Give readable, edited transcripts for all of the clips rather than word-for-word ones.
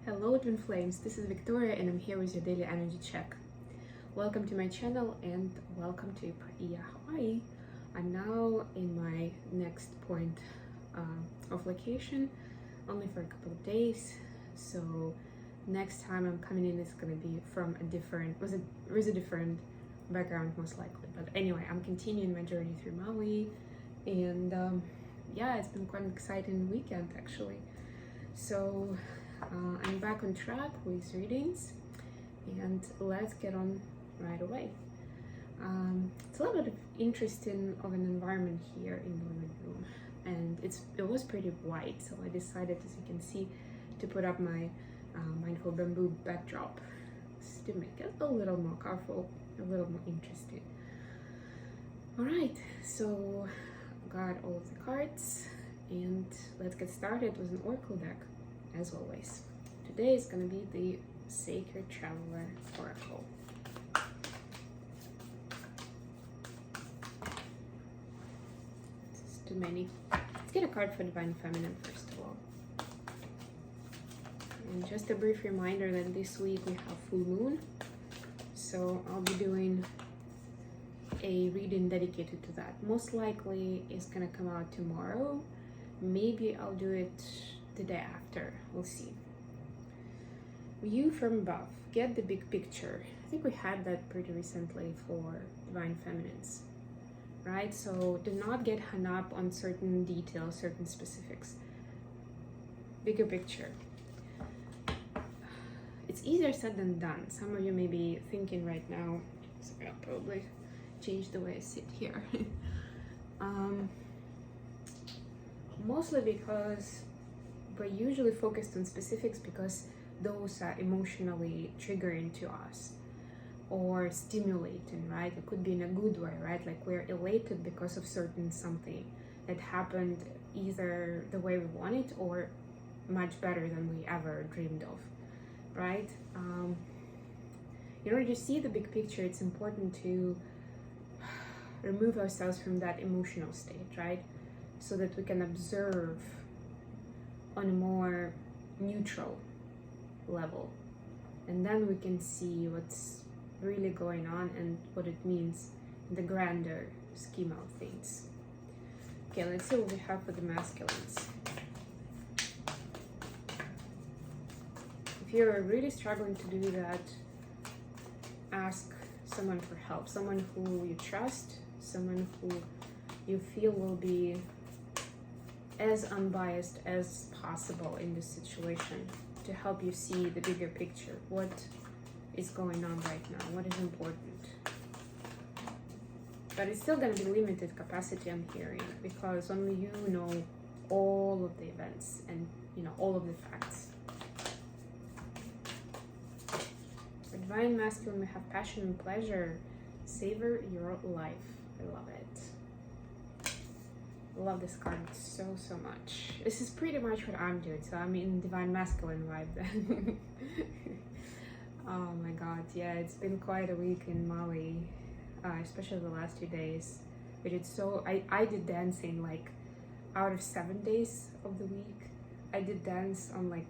Hello Twin Flames, this is Victoria and I'm here with your daily energy check. Welcome to my channel and welcome to Praia, Hawaii. I'm now in my next point of location, only for a couple of days. So next time I'm coming in, it's gonna be from a different background most likely. But anyway, I'm continuing my journey through Maui, and yeah, it's been quite an exciting weekend actually. So I'm back on track with readings, and let's get on right away. It's a little bit interesting of an environment here in the living room, and it was pretty white, so I decided, as you can see, to put up my mindful bamboo backdrop to make it a little more colorful, a little more interesting. All right, so got all of the cards, and let's get started with an oracle deck. As always, today is going to be the Sacred Traveler Oracle. This is too many. Let's get a card for Divine Feminine first of all. And just a brief reminder that this week we have full moon, so I'll be doing a reading dedicated to that. Most likely it's going to come out tomorrow. Maybe I'll do it the day after, we'll see. View from above, get the big picture. I think we had that pretty recently for Divine Feminines, right? So do not get hung up on certain details, certain specifics. Bigger picture. It's easier said than done. Some of you may be thinking right now, so I'll probably change the way I sit here. Mostly because we're usually focused on specifics because those are emotionally triggering to us or stimulating, right? It could be in a good way, right? Like we're elated because of certain something that happened either the way we want it or much better than we ever dreamed of, right? In order to see the big picture, it's important to remove ourselves from that emotional state, right? So that we can observe on a more neutral level, and then we can see what's really going on and what it means in the grander scheme of things. Okay, let's see what we have for the masculines. If you're really struggling to do that, ask someone for help, someone who you trust, someone who you feel will be as unbiased as possible in this situation to help you see the bigger picture. What is going on right now? What is important? But it's still going to be limited capacity, I'm hearing, because only you know all of the events and all of the facts. For Divine Masculine, we have passion and pleasure. Savor your life. I love it. Love this card so much. This is pretty much what I'm doing, so I'm in Divine Masculine vibe then. Oh my god, yeah, it's been quite a week in Maui, especially the last 2 days. But it's so I did dancing like out of 7 days of the week. I did dance on like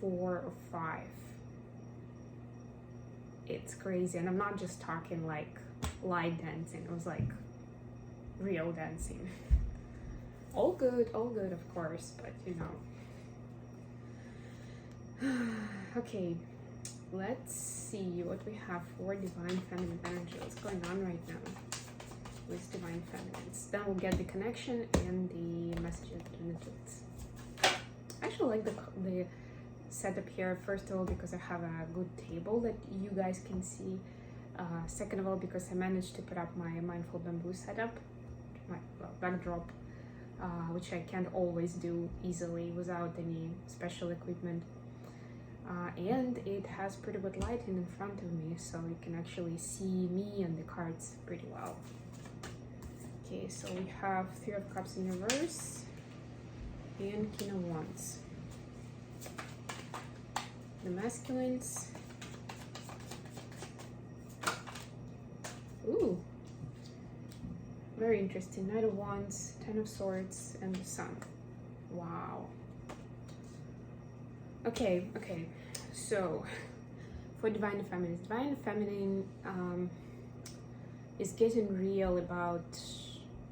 4 or 5. It's crazy, and I'm not just talking like light dancing. It was like real dancing. All good, of course, but Okay, let's see what we have for Divine Feminine energy. What's going on right now with Divine Feminines? Then we'll get the connection and the messages between the twins. I actually like the setup here, first of all, because I have a good table that you guys can see. Second of all, because I managed to put up my mindful bamboo setup, my backdrop, which I can't always do easily without any special equipment. And it has pretty good lighting in front of me, so you can actually see me and the cards pretty well. Okay, so we have 3 of Cups in reverse and King of Wands. The masculines. Ooh. Very interesting. Knight of Wands, 10 of Swords, and the Sun. Wow. Okay. So for divine feminine is getting real about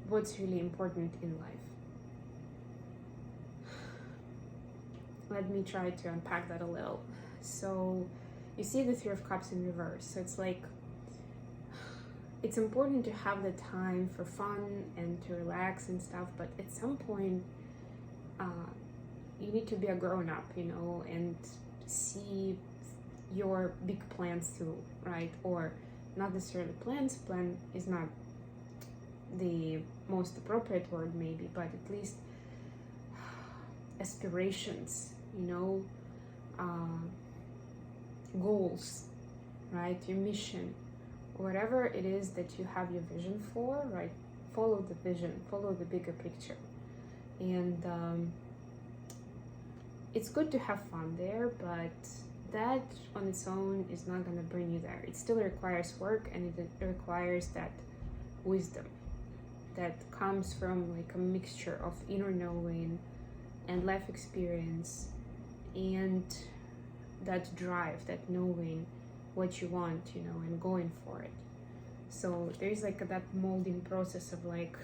what's really important in life. Let me try to unpack that a little. So you see the Three of Cups in reverse. So it's like, it's important to have the time for fun and to relax and stuff, but at some point you need to be a grown-up, you know, and see your big plans through, right? Or not necessarily plans. Plan is not the most appropriate word maybe, but at least aspirations, you know, goals, right? Your mission, whatever it is that you have your vision for, right? Follow the vision, follow the bigger picture. And it's good to have fun there, but that on its own is not going to bring you there. It still requires work, and it requires that wisdom that comes from like a mixture of inner knowing and life experience and that drive, that knowing what you want, you know, and going for it. So there's like that molding process of like,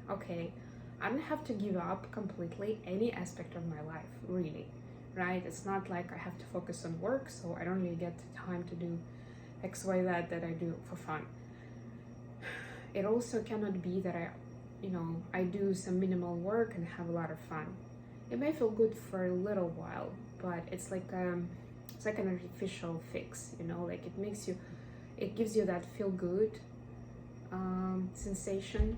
okay, I don't have to give up completely any aspect of my life, really, right? It's not like I have to focus on work, so I don't really get time to do X, Y, that I do for fun. It also cannot be that I do some minimal work and have a lot of fun. It may feel good for a little while, but it's like an artificial fix, you know, like it gives you that feel good sensation,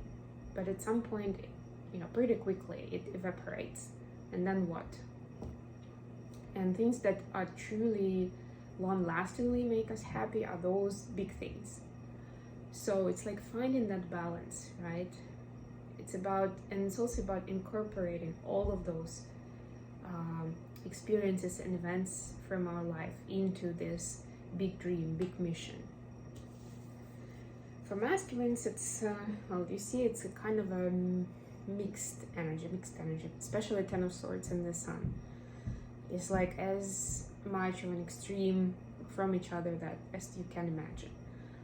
but at some point, you know, pretty quickly it evaporates. And then what? And things that are truly long-lastingly make us happy are those big things. So it's like finding that balance, right? It's also about incorporating all of those experiences and events from our life into this big dream, big mission. For masculines, it's you see, it's a kind of a mixed energy, especially Ten of Swords and the Sun. It's like as much of an extreme from each other that as you can imagine.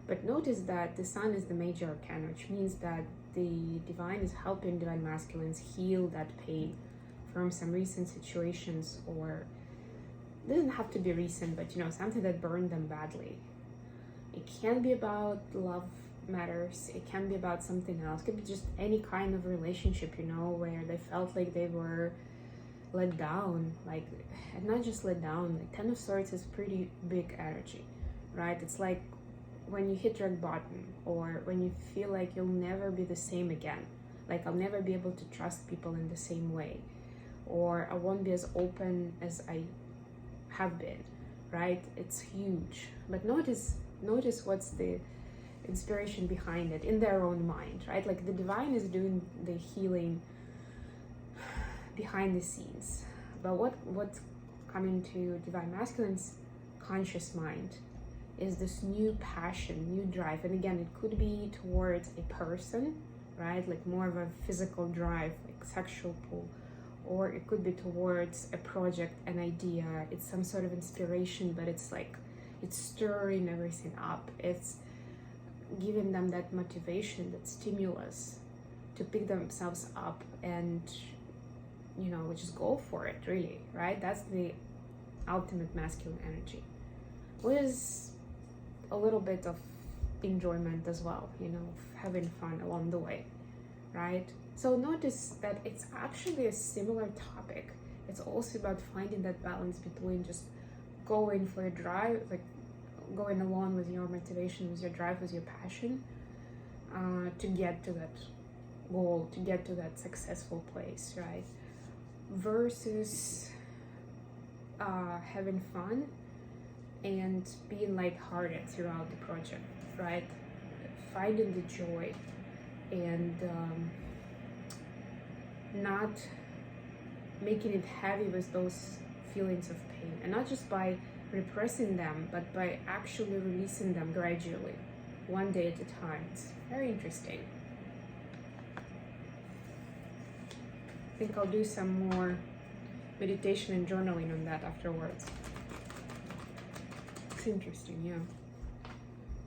But notice that the Sun is the major arcana, which means that the divine is helping divine masculines heal that pain from some recent situations, or it doesn't have to be recent, but you know, something that burned them badly. It can be about love matters, it can be about something else, it could be just any kind of relationship, you know, where they felt like they were let down, and not just let down. Like Ten of Swords is pretty big energy, right? It's like when you hit rock bottom, or when you feel like you'll never be the same again, like I'll never be able to trust people in the same way, or I won't be as open as I have been, right? It's huge. But notice what's the inspiration behind it in their own mind, right? Like the divine is doing the healing behind the scenes, but what's coming to divine masculine's conscious mind is this new passion, new drive. And again, it could be towards a person, right? Like more of a physical drive, like sexual pull, or it could be towards a project, an idea. It's some sort of inspiration, but it's like it's stirring everything up. It's giving them that motivation, that stimulus to pick themselves up and, you know, just go for it, really, right? That's the ultimate masculine energy, with a little bit of enjoyment as well, you know, having fun along the way, right? So notice that it's actually a similar topic. It's also about finding that balance between just going for a drive, like going along with your motivation, with your drive, with your passion, to get to that goal, to get to that successful place, right? Versus having fun and being lighthearted throughout the project, right? Finding the joy and not making it heavy with those feelings of pain, and not just by repressing them, but by actually releasing them gradually, one day at a time. It's very interesting. I think I'll do some more meditation and journaling on that afterwards. It's interesting, yeah.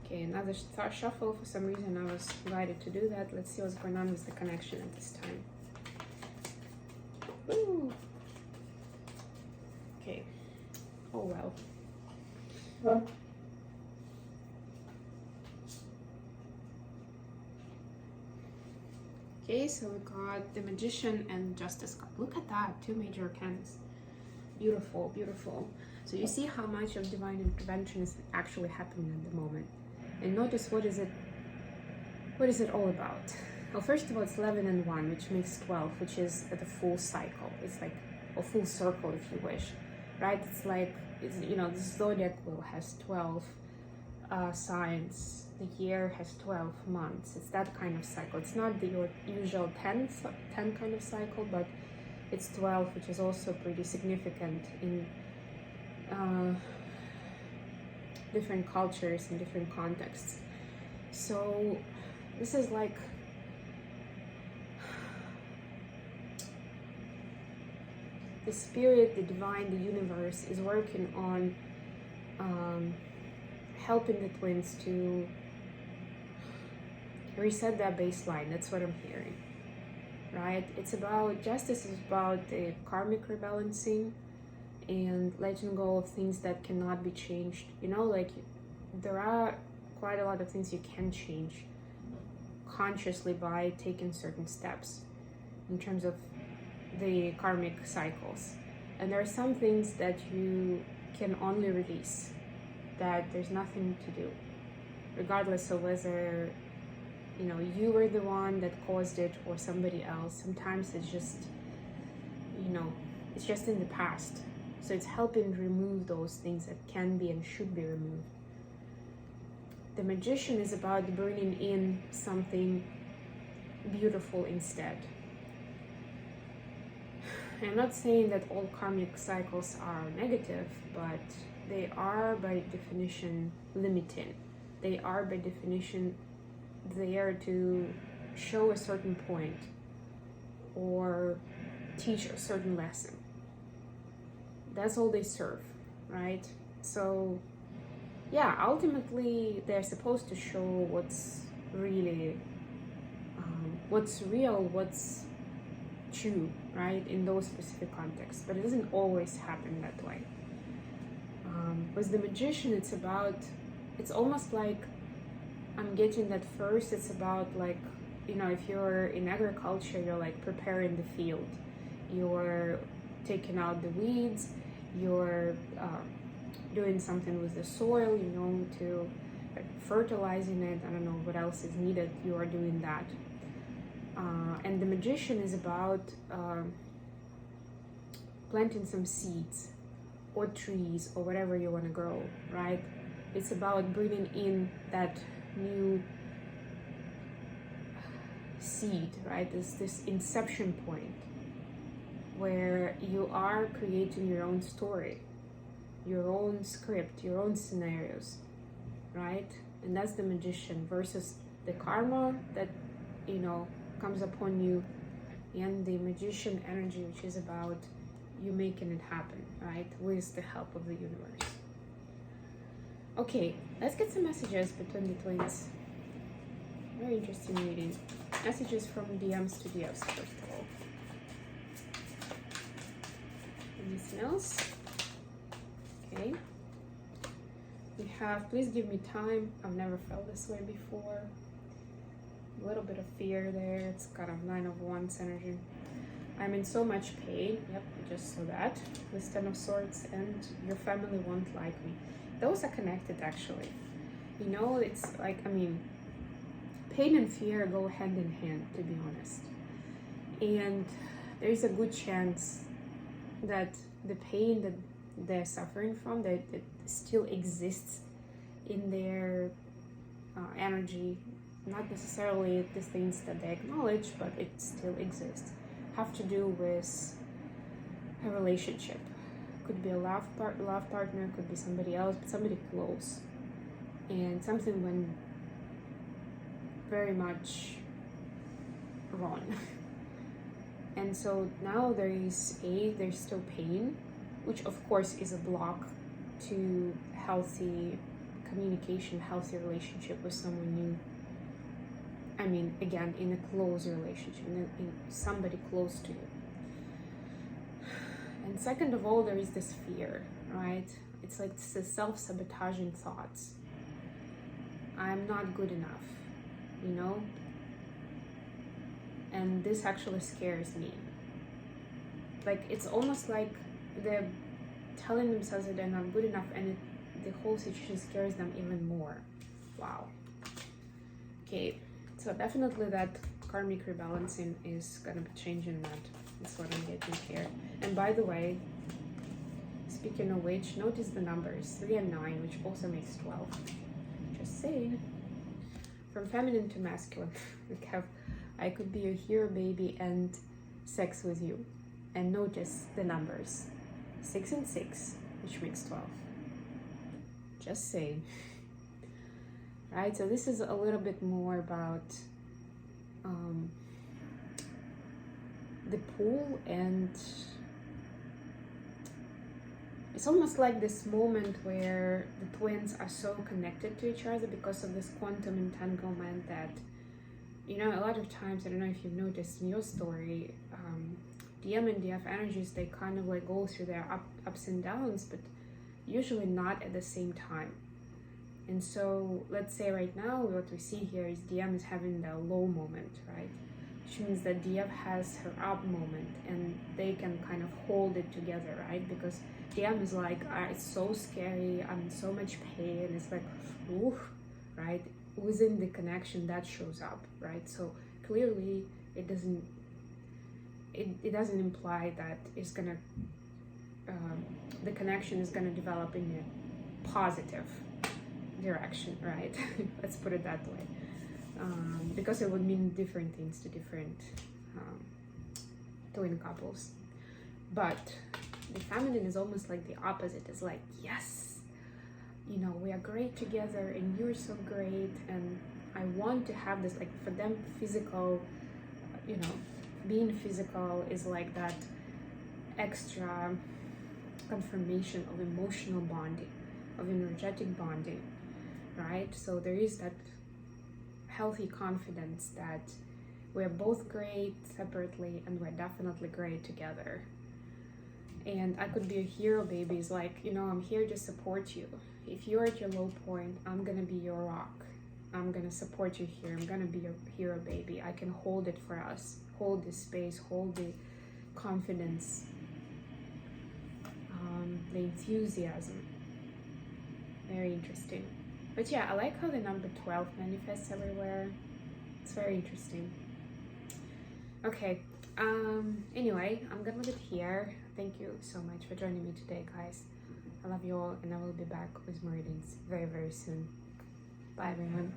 Okay, another shuffle. For some reason I was guided to do that. Let's see what's going on with the connection at this time. Woo. Okay. Oh well. Okay, so we got the Magician and Justice card. Look at that, 2 major arcanas. Beautiful, beautiful. So you see how much of divine intervention is actually happening at the moment. And notice what is it all about? Well, first of all, it's 11 and 1, which makes 12, which is at a full cycle. It's like a full circle, if you wish, right? It's like, you know, the zodiac wheel has 12 signs. The year has 12 months. It's that kind of cycle. It's not the usual 10 kind of cycle, but it's 12, which is also pretty significant in different cultures and different contexts. So this is like the spirit, the divine, the universe is working on helping the twins to reset that baseline. That's what I'm hearing, right? It's about, justice is about the karmic rebalancing and letting go of things that cannot be changed. You know, like there are quite a lot of things you can change consciously by taking certain steps in terms of the karmic cycles. And there are some things that you can only release, that there's nothing to do, regardless of whether, you know, you were the one that caused it or somebody else. Sometimes it's just, you know, it's just in the past. So it's helping remove those things that can be and should be removed. The Magician is about bringing in something beautiful instead. I'm not saying that all karmic cycles are negative, but they are by definition limiting. They are by definition there to show a certain point or teach a certain lesson. That's all they serve, right? So yeah, ultimately they're supposed to show what's really what's real, what's true, right, in those specific contexts. But it doesn't always happen that way. With the Magician, it's about, it's almost like, I'm getting that first, it's about like, you know, if you're in agriculture, you're like preparing the field, you're taking out the weeds, you're doing something with the soil, you know, to fertilizing it, I don't know what else is needed, you are doing that. And the Magician is about planting some seeds or trees or whatever you want to grow, right? It's about bringing in that new seed, right? This inception point where you are creating your own story, your own script, your own scenarios, right? And that's the Magician versus the karma that, you know, comes upon you, and the Magician energy, which is about you making it happen, right, with the help of the universe. Okay, let's get some messages between the twins. Very interesting reading. Messages from DMs to DFs, first of all. Anything else? Okay. We have, please give me time. I've never felt this way before. A little bit of fear there. It's kind of 9 of Wands energy. I'm in so much pain. Yep, I just saw that. With 10 of Swords, and your family won't like me. Those are connected, actually. You know, it's like, I mean, pain and fear go hand in hand, to be honest. And there's a good chance that the pain that they're suffering from, that it still exists in their energy. Not necessarily the things that they acknowledge, but it still exists. Have to do with a relationship. Could be a love partner, could be somebody else, but somebody close. And something went very much wrong. And so now there's still pain, which of course is a block to healthy communication, healthy relationship with someone new. I mean, again, in a close relationship, in somebody close to you. And second of all, there is this fear, right? It's like the self-sabotaging thoughts. I'm not good enough, you know? And this actually scares me. Like, it's almost like they're telling themselves that they're not good enough, and the whole situation scares them even more. Wow. Okay, so definitely that karmic rebalancing is gonna be changing that. That's what I'm getting here. And by the way, speaking of which, notice the numbers 3 and 9, which also makes 12. Just saying. From feminine to masculine, we have I could be your hero baby and sex with you. And notice the numbers 6 and 6, which makes 12. Just saying. Right, so this is a little bit more about the pool, and it's almost like this moment where the twins are so connected to each other because of this quantum entanglement that, you know, a lot of times, I don't know if you've noticed in your story, DM and DF energies, they kind of like go through their ups and downs, but usually not at the same time. And so let's say right now what we see here is DM is having the low moment, right? Which means that DF has her up moment, and they can kind of hold it together, right? Because DM is like, it's so scary, I'm in so much pain, it's like, ooh, right? Within the connection that shows up, right? So clearly it doesn't imply that it's gonna the connection is gonna develop in a positive direction, right? Let's put it that way, because it would mean different things to different twin couples. But the feminine is almost like the opposite. It's like, yes, you know, we are great together and you're so great, and I want to have this, like, for them, physical, you know, being physical is like that extra confirmation of emotional bonding, of energetic bonding, right? So there is that healthy confidence that we're both great separately and we're definitely great together. And I could be a hero baby, is like, you know, I'm here to support you. If you're at your low point, I'm gonna be your rock. I'm gonna support you here. I'm gonna be your hero baby. I can hold it for us, hold the space, hold the confidence, the enthusiasm. Very interesting. But yeah, I like how the number 12 manifests everywhere. It's very interesting. Okay, anyway, I'm gonna leave it here. Thank you so much for joining me today, guys. I love you all, and I will be back with more readings very, very soon. Bye, everyone.